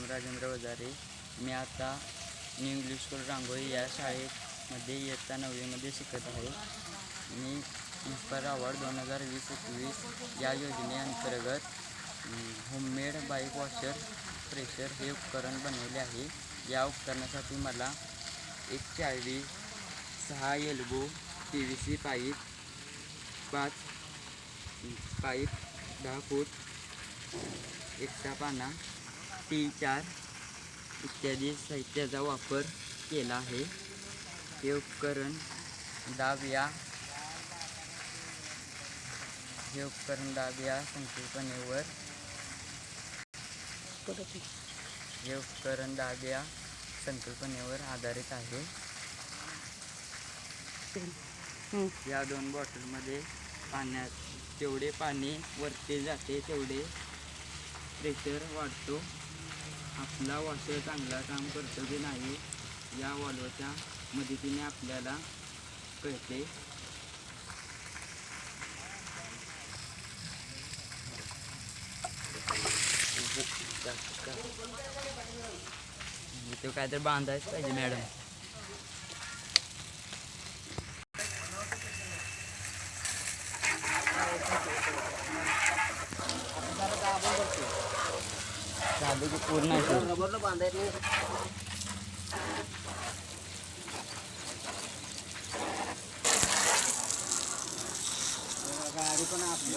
राजेंद्र वजारे. मी आता new English school रांगोळी या शाळेमध्ये इयत्ता 9वीमध्ये शिकत आहे. मी इन्स्पायर अवॉर्ड 2020-21 या योजनेअंतर्गत होममेड बाईक वॉशर प्रेशर हे उपकरण बनवले आहे. या उपकरणासाठी मला एक चावी, 6 एल्बो, PVC पाईप, 5 पाईप 10 फूट, एकटा पाना, T4 इत्यादी साहित्याचा वापर केला आहे. हे उपकरण दाब या संकल्पनेवर आधारित आहे. या 2 बॉटलमध्ये पाण्यात जेवढे पाणी वरती जाते तेवढे प्रेशर वाढतो. आपला वॉशर चांगला काम करतो की नाही या वॉल्वच्या मदतीने आपल्याला कळते. इथं काय तर बांधायच पाहिजे मॅडम. चालू की पूर्ण रबरला बांधायचं. गाडी पण आपली